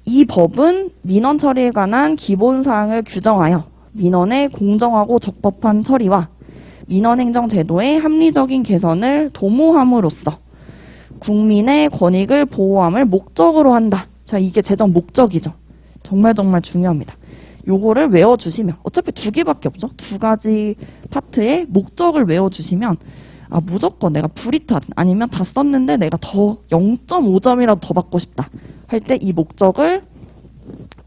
이 법은 민원 처리에 관한 기본사항을 규정하여 민원의 공정하고 적법한 처리와 민원행정제도의 합리적인 개선을 도모함으로써 국민의 권익을 보호함을 목적으로 한다. 자, 이게 제정 목적이죠. 정말 중요합니다. 요거를 외워주시면 어차피 2개밖에 없죠. 2가지 파트의 목적을 외워주시면 아 무조건 내가 불이타든 아니면 다 썼는데 내가 더 0.5점이라도 더 받고 싶다 할 때 이 목적을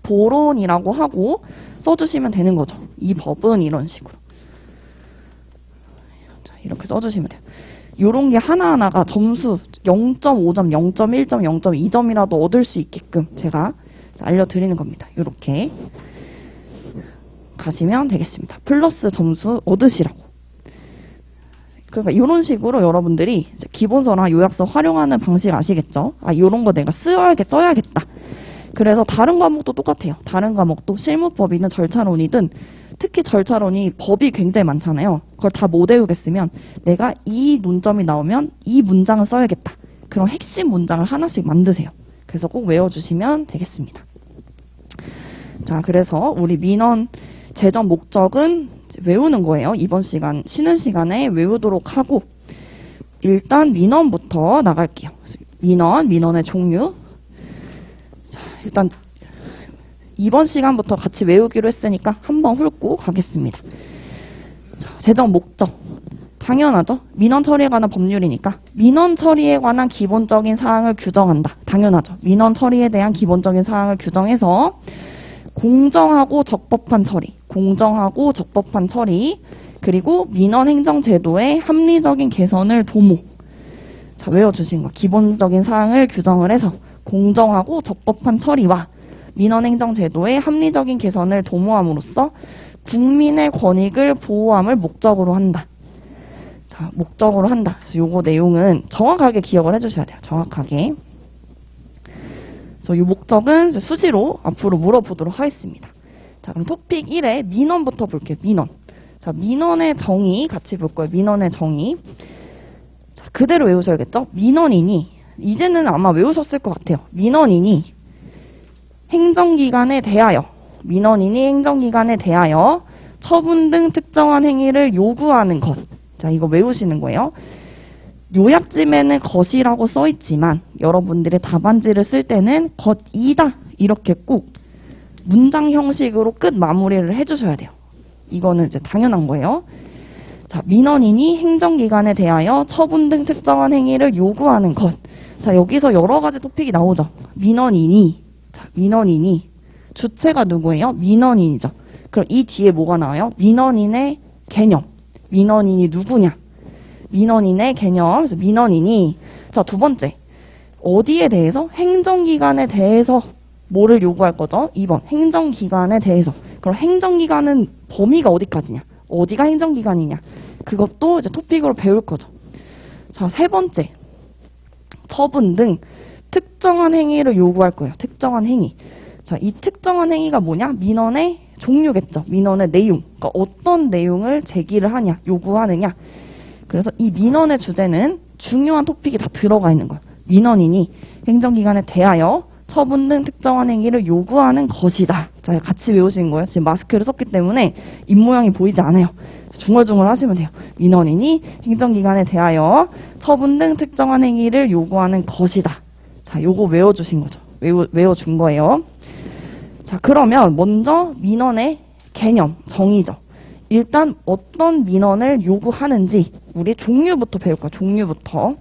보론이라고 하고 써주시면 되는 거죠. 이 법은 이런 식으로. 자, 이렇게 써주시면 돼요. 요런 게 하나하나가 점수 0.5점, 0.1점, 0.2점이라도 얻을 수 있게끔 제가 알려드리는 겁니다. 요렇게 가시면 되겠습니다. 플러스 점수 얻으시라고. 그러니까 이런 식으로 여러분들이 이제 기본서나 요약서 활용하는 방식 아시겠죠? 아, 이런 거 내가 써야겠다. 그래서 다른 과목도 똑같아요. 다른 과목도 실무법이든 절차론이든 특히 절차론이 법이 굉장히 많잖아요. 그걸 다 못 외우겠으면 내가 이 논점이 나오면 이 문장을 써야겠다. 그런 핵심 문장을 하나씩 만드세요. 그래서 꼭 외워주시면 되겠습니다. 자, 그래서 우리 민원 제정 목적은 외우는 거예요. 이번 시간 쉬는 시간에 외우도록 하고 일단 민원부터 나갈게요. 민원의 종류. 자, 일단 이번 시간부터 같이 외우기로 했으니까 한번 훑고 가겠습니다. 자, 제정 목적. 당연하죠. 민원 처리에 관한 법률이니까 민원 처리에 관한 기본적인 사항을 규정한다. 당연하죠. 민원 처리에 대한 기본적인 사항을 규정해서 공정하고 적법한 처리, 그리고 민원행정제도의 합리적인 개선을 도모. 자, 외워주신 거. 기본적인 사항을 규정을 해서 공정하고 적법한 처리와 민원행정제도의 합리적인 개선을 도모함으로써 국민의 권익을 보호함을 목적으로 한다. 자, 목적으로 한다. 그래서 요거 내용은 정확하게 기억을 해주셔야 돼요. 정확하게. 그래서 이 목적은 수시로 앞으로 물어보도록 하겠습니다. 자, 그럼 토픽 1에 민원부터 볼게요. 민원. 자, 민원의 정의 같이 볼 거예요. 민원의 정의. 자, 그대로 외우셔야겠죠? 민원인이, 이제는 아마 외우셨을 것 같아요. 민원인이 행정기관에 대하여 처분 등 특정한 행위를 요구하는 것. 자, 이거 외우시는 거예요. 요약집에는 것이라고 써 있지만 여러분들의 답안지를 쓸 때는 것이다 이렇게 꼭 문장 형식으로 끝 마무리를 해주셔야 돼요. 이거는 이제 당연한 거예요. 자, 민원인이 행정기관에 대하여 처분 등 특정한 행위를 요구하는 것. 자, 여기서 여러 가지 토픽이 나오죠. 민원인이 주체가 누구예요? 민원인이죠. 그럼 이 뒤에 뭐가 나와요? 민원인의 개념. 민원인이 누구냐? 민원인의 개념. 그래서 민원인이 자, 두 번째. 어디에 대해서? 행정기관에 대해서 뭐를 요구할 거죠? 2번. 행정기관에 대해서. 그럼 행정기관은 범위가 어디까지냐? 어디가 행정기관이냐? 그것도 이제 토픽으로 배울 거죠. 자, 세 번째. 처분 등 특정한 행위를 요구할 거예요. 특정한 행위. 자, 이 특정한 행위가 뭐냐? 민원의 종류겠죠. 민원의 내용. 그러니까 어떤 내용을 제기를 하냐, 요구하느냐. 그래서 이 민원의 주제는 중요한 토픽이 다 들어가 있는 거예요. 민원인이 행정기관에 대하여 처분 등 특정한 행위를 요구하는 것이다. 자, 같이 외우시는 거예요. 지금 마스크를 썼기 때문에 입모양이 보이지 않아요. 중얼중얼 하시면 돼요. 민원인이 행정기관에 대하여 처분 등 특정한 행위를 요구하는 것이다. 자, 요거 외워주신 거죠. 외워준 거예요. 자, 그러면 먼저 민원의 개념, 정의죠. 일단 어떤 민원을 요구하는지 우리 종류부터 배울 거예요. 종류부터.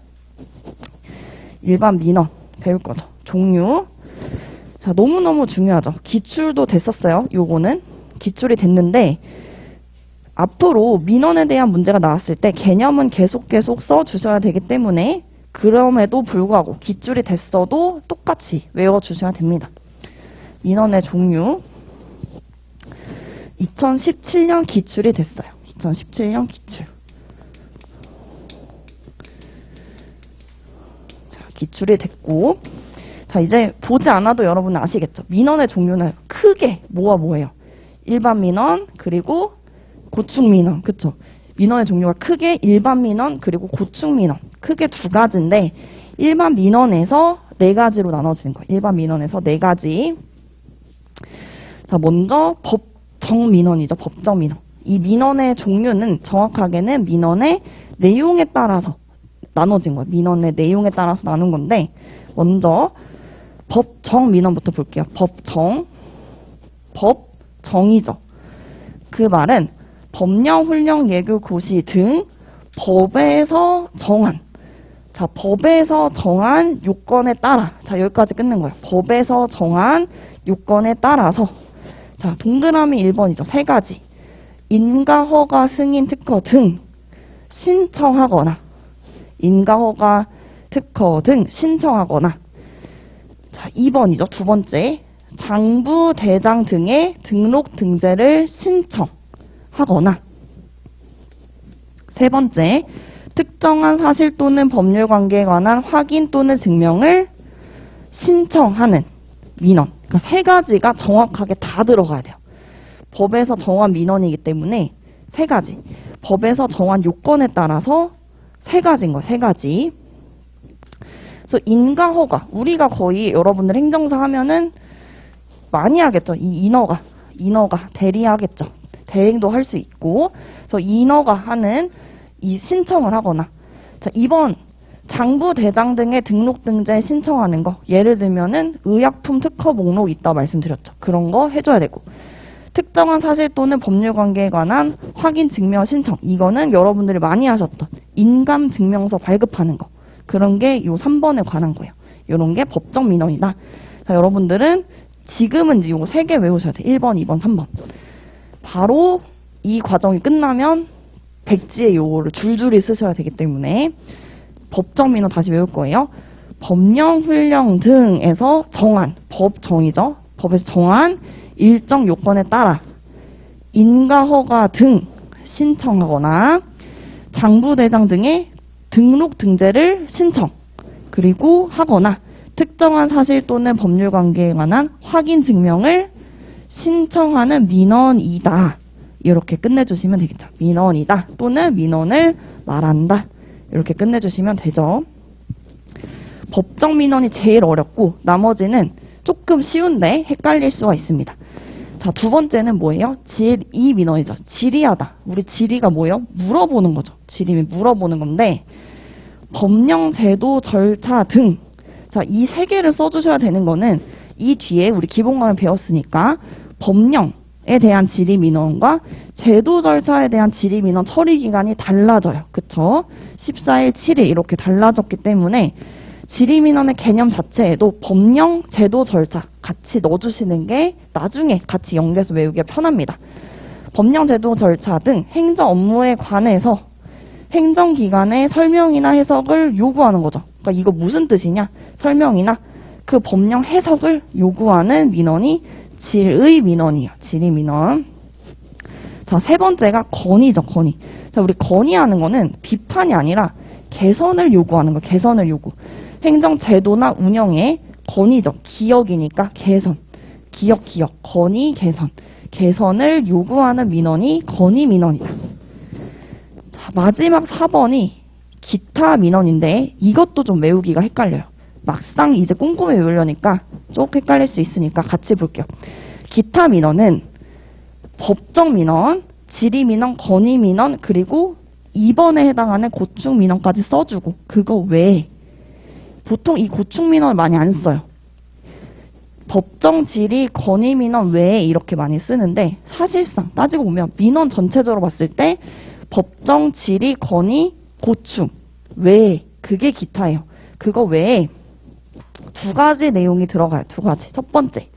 일반 민원 배울 거죠. 종류. 자, 너무너무 중요하죠. 기출도 됐었어요. 요거는 기출이 됐는데 앞으로 민원에 대한 문제가 나왔을 때 개념은 계속 써주셔야 되기 때문에 그럼에도 불구하고 기출이 됐어도 똑같이 외워주셔야 됩니다. 민원의 종류. 2017년 기출이 됐어요. 2017년 기출. 자, 기출이 됐고, 자, 이제 보지 않아도 여러분은 아시겠죠? 민원의 종류는 크게 뭐예요? 일반 민원, 그리고 고충 민원. 그쵸? 민원의 종류가 크게 일반 민원, 그리고 고충 민원. 크게 두 가지인데, 일반 민원에서 네 가지로 나눠지는 거예요. 일반 민원에서 네 가지. 자, 먼저 법정 민원이죠. 법정 민원. 이 민원의 종류는 정확하게는 민원의 내용에 따라서 나눠진 거예요. 민원의 내용에 따라서 나눈 건데, 먼저 법정 민원부터 볼게요. 법정이죠. 그 말은 법령, 훈령, 예규, 고시 등 법에서 정한, 자, 법에서 정한 요건에 따라, 자, 여기까지 끝낸 거예요. 법에서 정한 요건에 따라서, 자, 동그라미 1번이죠. 세 가지. 인가, 허가, 승인, 특허 등 신청하거나, 인가, 허가, 특허 등 신청하거나, 자, 2번이죠. 두 번째. 장부, 대장 등의 등록, 등재를 신청하거나, 세 번째. 특정한 사실 또는 법률 관계에 관한 확인 또는 증명을 신청하는 민원. 그러니까 세 가지가 정확하게 다 들어가야 돼요. 법에서 정한 민원이기 때문에 세 가지. 법에서 정한 요건에 따라서 세 가지인 거예요. 세 가지. 그래서 인가, 허가. 우리가 거의 여러분들 행정사 하면은 많이 하겠죠. 이 인허가 대리하겠죠. 대행도 할 수 있고. 그래서 인허가 하는 이 신청을 하거나. 자, 2번 장부, 대장 등의 등록, 등재 신청하는 거. 예를 들면은 의약품 특허 목록 있다고 말씀드렸죠. 그런 거 해줘야 되고. 특정한 사실 또는 법률 관계에 관한 확인 증명 신청. 이거는 여러분들이 많이 하셨던 인감 증명서 발급하는 거. 그런 게 요 3번에 관한 거예요. 요런 게 법정 민원이다. 자, 여러분들은 지금은 이제 요거 3개 외우셔야 돼. 1번, 2번, 3번. 바로 이 과정이 끝나면 백지에 요거를 줄줄이 쓰셔야 되기 때문에 법정 민원 다시 외울 거예요. 법령, 훈령 등에서 정한, 법정이죠. 법에서 정한 일정 요건에 따라 인가, 허가 등 신청하거나 장부, 대장 등의 등록, 등재를 신청, 그리고 하거나 특정한 사실 또는 법률 관계에 관한 확인 증명을 신청하는 민원이다. 이렇게 끝내주시면 되겠죠. 민원이다 또는 민원을 말한다. 이렇게 끝내주시면 되죠. 법정 민원이 제일 어렵고 나머지는 조금 쉬운데 헷갈릴 수가 있습니다. 자, 두 번째는 뭐예요? 질의 민원이죠. 질의하다. 우리 질의가 뭐예요? 물어보는 거죠. 질의 물어보는 건데 법령, 제도, 절차 등, 자, 이 세 개를 써주셔야 되는 거는 이 뒤에 우리 기본과는 배웠으니까 법령에 대한 질의 민원과 제도 절차에 대한 질의 민원 처리 기간이 달라져요. 그쵸? 14일, 7일 이렇게 달라졌기 때문에 질의 민원의 개념 자체에도 법령, 제도, 절차 같이 넣어주시는 게 나중에 같이 연계해서 외우기가 편합니다. 법령, 제도, 절차 등 행정 업무에 관해서 행정기관의 설명이나 해석을 요구하는 거죠. 그러니까 이거 무슨 뜻이냐? 설명이나 그 법령 해석을 요구하는 민원이 질의 민원이에요. 질의 민원. 자, 세 번째가 건의죠. 건의. 자, 우리 건의하는 거는 비판이 아니라 개선을 요구하는 거. 개선을 요구. 행정 제도나 운영의 건의죠. 기억이니까 개선. 기억. 건의, 개선. 개선을 요구하는 민원이 건의 민원이다. 자, 마지막 4번이 기타 민원인데 이것도 좀 외우기가 헷갈려요. 막상 이제 꼼꼼히 외우려니까 좀 헷갈릴 수 있으니까 같이 볼게요. 기타 민원은 법정 민원, 질의 민원, 건의 민원, 그리고 2번에 해당하는 고충 민원까지 써주고 그거 외에 보통 이 고충 민원을 많이 안 써요. 법정, 질의, 건의 민원 외에 이렇게 많이 쓰는데 사실상 따지고 보면 민원 전체적으로 봤을 때 법정, 질의, 건의, 고충 외에 그게 기타예요. 그거 외에 두 가지 내용이 들어가요. 두 가지. 첫 번째,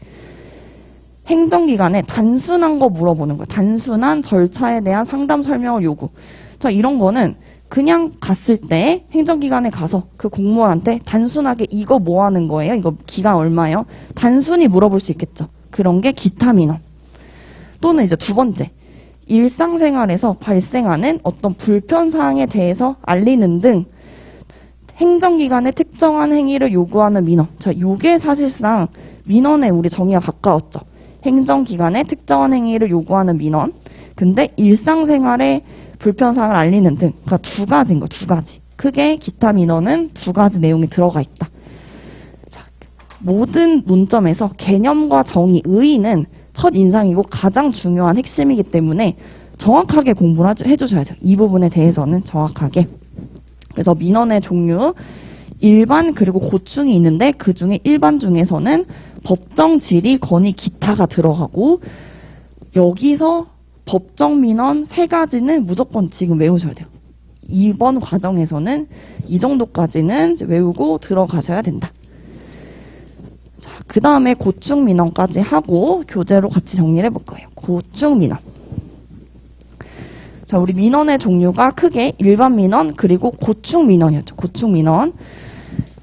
행정기관에 단순한 거 물어보는 거예요. 단순한 절차에 대한 상담 설명을 요구. 자, 이런 거는 그냥 갔을 때 행정기관에 가서 그 공무원한테 단순하게 이거 뭐 하는 거예요? 이거 기간 얼마예요? 단순히 물어볼 수 있겠죠. 그런 게 기타 민원. 또는 이제 두 번째, 일상생활에서 발생하는 어떤 불편사항에 대해서 알리는 등 행정기관의 특정한 행위를 요구하는 민원. 자, 요게 사실상 민원에 우리 정의가 가까웠죠. 행정기관의 특정한 행위를 요구하는 민원. 근데 일상생활의 불편사항을 알리는 등. 그러니까 두 가지인 거, 두 가지. 크게 기타 민원은 두 가지 내용이 들어가 있다. 자, 모든 논점에서 개념과 정의, 의의는 첫 인상이고 가장 중요한 핵심이기 때문에 정확하게 공부를 해주셔야 돼요. 이 부분에 대해서는 정확하게. 그래서 민원의 종류, 일반 그리고 고충이 있는데 그 중에 일반 중에서는 법정 질의, 건의, 기타가 들어가고 여기서 법정 민원 세 가지는 무조건 지금 외우셔야 돼요. 이번 과정에서는 이 정도까지는 외우고 들어가셔야 된다. 자, 그 다음에 고충 민원까지 하고 교재로 같이 정리를 해볼 거예요. 고충 민원. 자, 우리 민원의 종류가 크게 일반 민원 그리고 고충 민원이었죠. 고충 민원.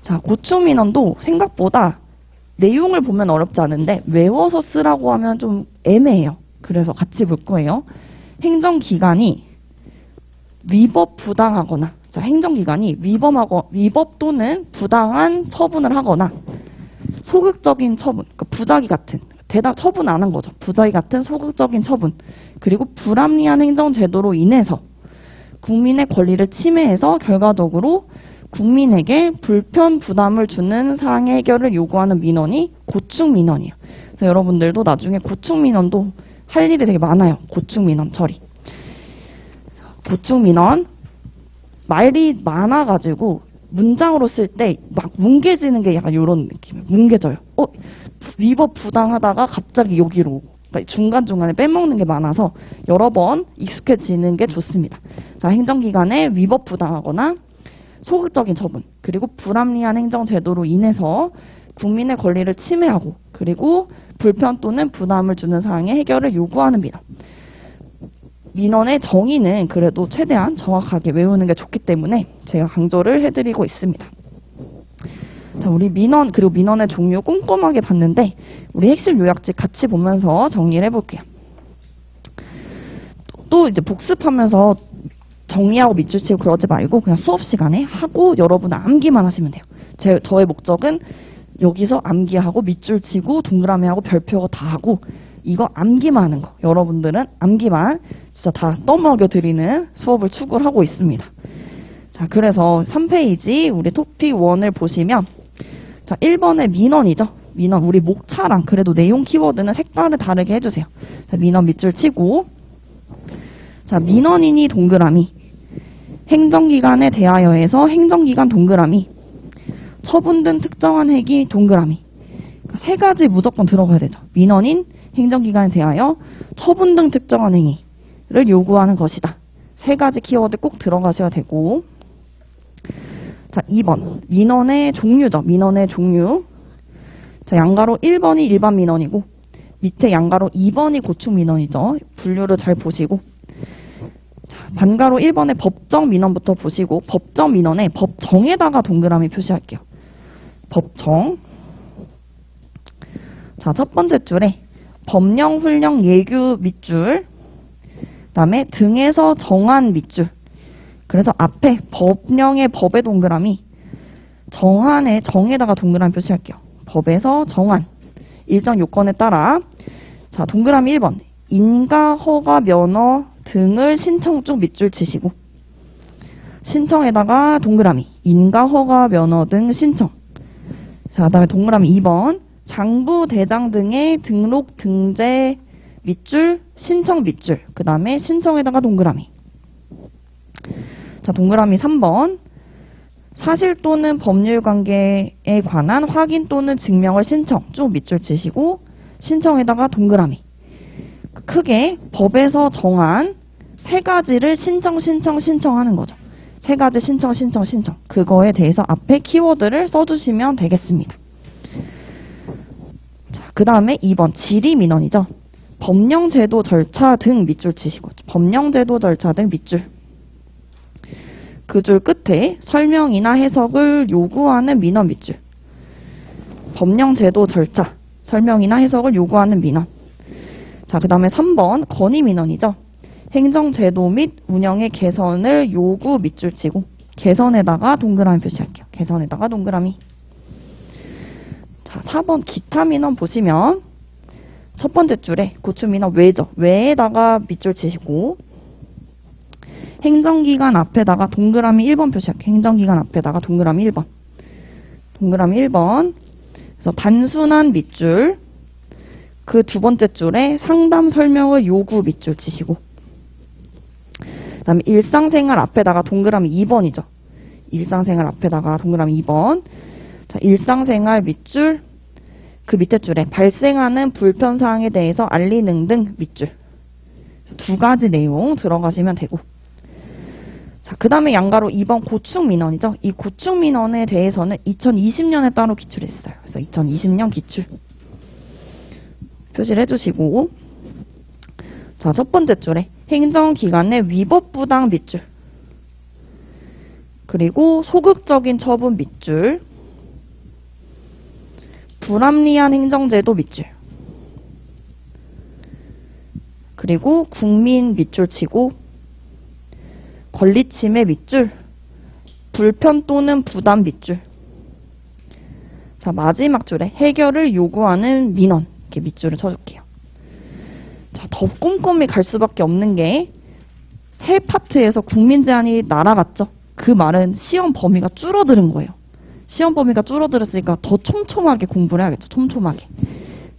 자, 고충 민원도 생각보다 내용을 보면 어렵지 않은데 외워서 쓰라고 하면 좀 애매해요. 그래서 같이 볼 거예요. 행정기관이 위법 부당하거나, 자, 행정기관이 위법 또는 부당한 처분을 하거나 소극적인 처분, 그러니까 부작위 같은 처분 안 한 거죠. 부작위 같은 소극적인 처분, 그리고 불합리한 행정제도로 인해서 국민의 권리를 침해해서 결과적으로 국민에게 불편, 부담을 주는 사항의 해결을 요구하는 민원이 고충 민원이에요. 그래서 여러분들도 나중에 고충 민원도 할 일이 되게 많아요. 고충 민원 처리. 고충 민원, 말이 많아가지고 문장으로 쓸 때 막 뭉개지는 게 약간 이런 느낌이에요. 뭉개져요. 위법 부당하다가 갑자기 여기로 오고. 그러니까 중간중간에 빼먹는 게 많아서 여러 번 익숙해지는 게 좋습니다. 자, 행정기관에 위법 부당하거나 소극적인 처분, 그리고 불합리한 행정제도로 인해서 국민의 권리를 침해하고 그리고 불편 또는 부담을 주는 사항의 해결을 요구하는 민원. 민원의 정의는 그래도 최대한 정확하게 외우는 게 좋기 때문에 제가 강조를 해드리고 있습니다. 자, 우리 민원 그리고 민원의 종류 꼼꼼하게 봤는데 우리 핵심 요약집 같이 보면서 정리를 해볼게요. 또 이제 복습하면서 정리하고 밑줄 치고 그러지 말고 그냥 수업 시간에 하고 여러분 암기만 하시면 돼요. 저의 목적은 여기서 암기하고 밑줄 치고 동그라미하고 별표하고 다 하고 이거 암기만 하는 거. 여러분들은 암기만 진짜 다 떠먹여 드리는 수업을 추구를 하고 있습니다. 자, 그래서 3페이지 우리 토픽 1을 보시면 자, 1번의 민원이죠. 민원 우리 목차랑 그래도 내용 키워드는 색깔을 다르게 해주세요. 자, 민원 밑줄 치고 자, 민원인이 동그라미, 행정기관에 대하여에서 행정기관 동그라미, 처분 등 특정한 행위 동그라미. 그러니까 세 가지 무조건 들어가야 되죠. 민원인, 행정기관에 대하여, 처분 등 특정한 행위를 요구하는 것이다. 세 가지 키워드 꼭 들어가셔야 되고. 자, 2번 민원의 종류죠. 민원의 종류. 자, 양가로 1번이 일반 민원이고 밑에 양가로 2번이 고충 민원이죠. 분류를 잘 보시고. 자, 반가로 1번의 법정 민원부터 보시고 법정 민원에 법정에다가 동그라미 표시할게요. 법정. 자, 첫 번째 줄에 법령, 훈령, 예규 밑줄, 그 다음에 등에서 정한 밑줄. 그래서 앞에 법령의 법의 동그라미, 정한의 정에다가 동그라미 표시할게요. 법에서 정한. 일정 요건에 따라. 자, 동그라미 1번. 인가, 허가, 면허 등을 신청 쪽 밑줄 치시고 신청에다가 동그라미. 인가, 허가, 면허 등 신청. 자, 그다음에 동그라미 2번. 장부, 대장 등의 등록, 등재 밑줄, 신청 밑줄. 그 다음에 신청에다가 동그라미. 자, 동그라미 3번. 사실 또는 법률 관계에 관한 확인 또는 증명을 신청. 쭉 밑줄 치시고 신청에다가 동그라미. 크게 법에서 정한 세 가지를 신청하는 거죠. 세 가지 신청. 그거에 대해서 앞에 키워드를 써주시면 되겠습니다. 자, 그 다음에 2번 질의민원이죠. 법령 제도 절차 등 밑줄 치시고, 법령 제도 절차 등 밑줄. 그 줄 끝에 설명이나 해석을 요구하는 민원 밑줄. 법령 제도 절차, 설명이나 해석을 요구하는 민원. 자, 그 다음에 3번 건의 민원이죠. 행정제도 및 운영의 개선을 요구 밑줄 치고 개선에다가 동그라미 표시할게요. 개선에다가 동그라미. 자, 4번 기타 민원 보시면 첫 번째 줄에 고충 민원 외죠. 외에다가 밑줄 치시고 행정기관 앞에다가 동그라미 1번 표시할게요. 행정기관 앞에다가 동그라미 1번. 동그라미 1번. 그래서 단순한 밑줄. 그 두 번째 줄에 상담 설명을 요구 밑줄 치시고 그 다음에 일상생활 앞에다가 동그라미 2번이죠. 일상생활 앞에다가 동그라미 2번. 자, 일상생활 밑줄. 그 밑에 줄에 발생하는 불편사항에 대해서 알리는 등 밑줄. 두 가지 내용 들어가시면 되고. 자, 그 다음에 양가로 2번 고충 민원이죠. 이 고충 민원에 대해서는 2020년에 따로 기출했어요. 그래서 2020년 기출. 표시를 해주시고. 자, 첫 번째 줄에 행정기관의 위법부당 밑줄. 그리고 소극적인 처분 밑줄. 불합리한 행정제도 밑줄. 그리고 국민 밑줄 치고 권리침해 밑줄. 불편 또는 부담 밑줄. 자, 마지막 줄에 해결을 요구하는 민원. 이렇게 밑줄을 쳐줄게요. 자, 더 꼼꼼히 갈 수밖에 없는 게 세 파트에서 국민 제한이 날아갔죠. 그 말은 시험 범위가 줄어드는 거예요. 시험 범위가 줄어들었으니까 더 촘촘하게 공부를 해야겠죠. 촘촘하게.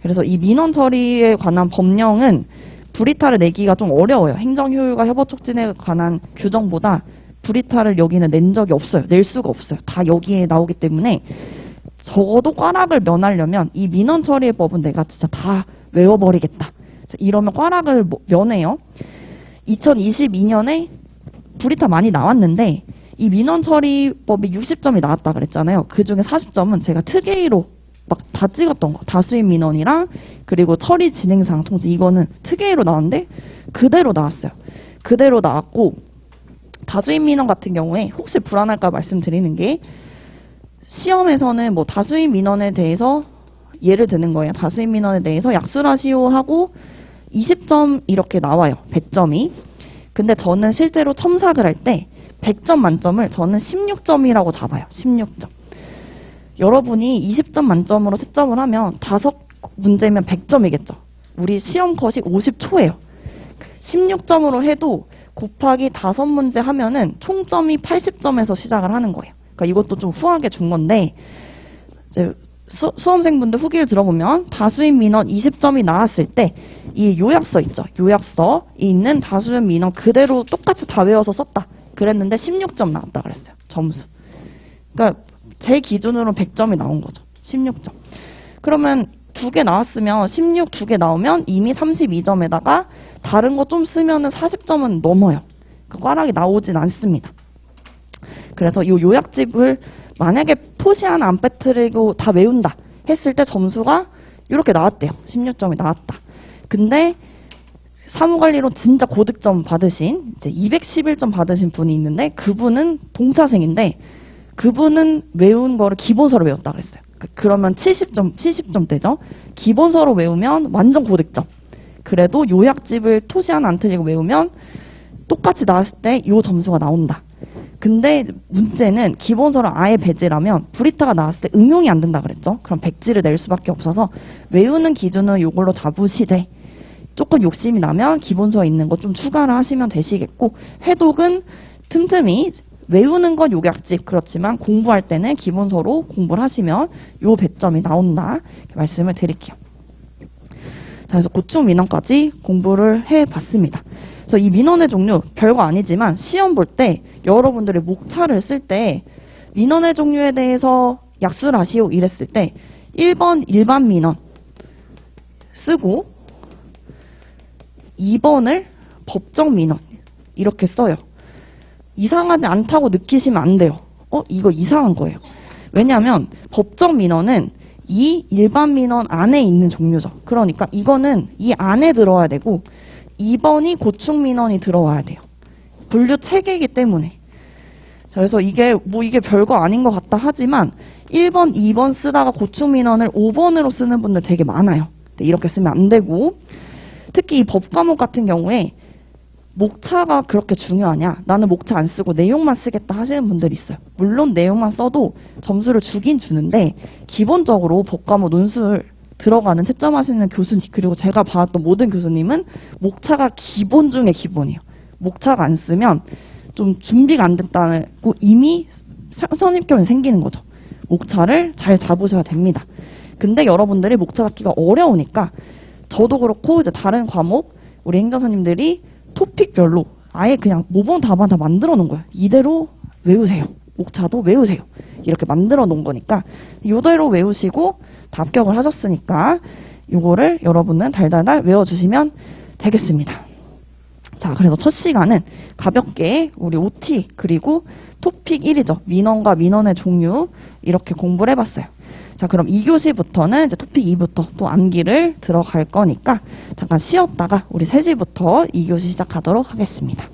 그래서 이 민원 처리에 관한 법령은 불이탈을 내기가 좀 어려워요. 행정효율과 협업 촉진에 관한 규정보다 불이탈을 여기는 낸 적이 없어요. 낼 수가 없어요. 다 여기에 나오기 때문에 적어도 꽈락을 면하려면 이 민원 처리의 법은 내가 진짜 다 외워버리겠다. 이러면 꽈락을 면해요. 2022년에 불이탈 많이 나왔는데 이 민원 처리법이 60점이 나왔다 그랬잖아요. 그중에 40점은 제가 특A로 막 다 찍었던 거. 다수인 민원이랑 그리고 처리 진행상 통지 이거는 특A로 나왔는데 그대로 나왔어요. 그대로 나왔고 다수인 민원 같은 경우에 혹시 불안할까 말씀드리는 게 시험에서는 뭐 다수인 민원에 대해서 예를 드는 거예요. 다수인 민원에 대해서 약술하시오 하고 20점 이렇게 나와요. 100점이. 근데 저는 실제로 첨삭을 할 때 100점 만점을 저는 16점이라고 잡아요. 16점. 여러분이 20점 만점으로 채점을 하면 5문제면 100점이겠죠. 우리 시험 컷이 50초예요. 16점으로 해도 곱하기 5문제 하면은 총점이 80점에서 시작을 하는 거예요. 그러니까 이것도 좀 후하게 준 건데 이제 수험생분들 후기를 들어보면 다수인 민원 20점이 나왔을 때 이 요약서 있죠. 요약서에 있는 다수인 민원 그대로 똑같이 다 외워서 썼다. 그랬는데 16점 나왔다 그랬어요. 점수. 그러니까 제 기준으로 100점이 나온 거죠. 16점. 그러면 2개 나왔으면 16 2개 나오면 이미 32점에다가 다른 거 좀 쓰면은 40점은 넘어요. 그러니까 꽈락이 나오진 않습니다. 그래서 이 요약집을 만약에 토시 하나 안 빼뜨리고 다 외운다 했을 때 점수가 이렇게 나왔대요. 16점이 나왔다. 근데 사무관리로 진짜 고득점 받으신 이제 211점 받으신 분이 있는데 그분은 동차생인데 그분은 외운 거를 기본서로 외웠다 그랬어요. 그러면 70점대죠. 기본서로 외우면 완전 고득점. 그래도 요약집을 토시 하나 안 틀리고 외우면 똑같이 나왔을 때 이 점수가 나온다. 근데 문제는 기본서를 아예 배제라면 불이타가 나왔을 때 응용이 안 된다 그랬죠. 그럼 백지를 낼 수밖에 없어서 외우는 기준은 이걸로 잡으시되 조금 욕심이 나면 기본서에 있는 거 좀 추가를 하시면 되시겠고 회독은 틈틈이 외우는 건 요약집 그렇지만 공부할 때는 기본서로 공부를 하시면 요 배점이 나온다 이렇게 말씀을 드릴게요. 자, 그래서 고충 민원까지 공부를 해봤습니다. 그래서 이 민원의 종류 별거 아니지만 시험 볼 때 여러분들이 목차를 쓸 때 민원의 종류에 대해서 약술하시오 이랬을 때 1번 일반 민원 쓰고 2번을 법정 민원 이렇게 써요. 이상하지 않다고 느끼시면 안 돼요. 이거 이상한 거예요. 왜냐하면 법정 민원은 이 일반 민원 안에 있는 종류죠. 그러니까 이거는 이 안에 들어와야 되고 2번이 고충 민원이 들어와야 돼요. 분류 체계이기 때문에. 자, 그래서 이게 별거 아닌 것 같다 하지만 1번, 2번 쓰다가 고충 민원을 5번으로 쓰는 분들 되게 많아요. 이렇게 쓰면 안 되고, 특히 이 법과목 같은 경우에 목차가 그렇게 중요하냐? 나는 목차 안 쓰고 내용만 쓰겠다 하시는 분들이 있어요. 물론 내용만 써도 점수를 주긴 주는데 기본적으로 법과목 논술 들어가는 채점하시는 교수님, 그리고 제가 봐왔던 모든 교수님은 목차가 기본 중에 기본이에요. 목차가 안 쓰면 좀 준비가 안 됐다고 이미 선입견이 생기는 거죠. 목차를 잘 잡으셔야 됩니다. 근데 여러분들이 목차 잡기가 어려우니까 저도 그렇고 이제 다른 과목 우리 행정사님들이 토픽별로 아예 그냥 모범 답안 다 만들어 놓은 거예요. 이대로 외우세요. 목차도 외우세요. 이렇게 만들어 놓은 거니까 이대로 외우시고 다 합격을 하셨으니까 이거를 여러분은 달달달 외워주시면 되겠습니다. 자, 그래서 첫 시간은 가볍게 우리 OT 그리고 토픽 1이죠. 민원과 민원의 종류 이렇게 공부를 해봤어요. 자, 그럼 2교시부터는 이제 토픽 2부터 또 암기를 들어갈 거니까 잠깐 쉬었다가 우리 3시부터 2교시 시작하도록 하겠습니다.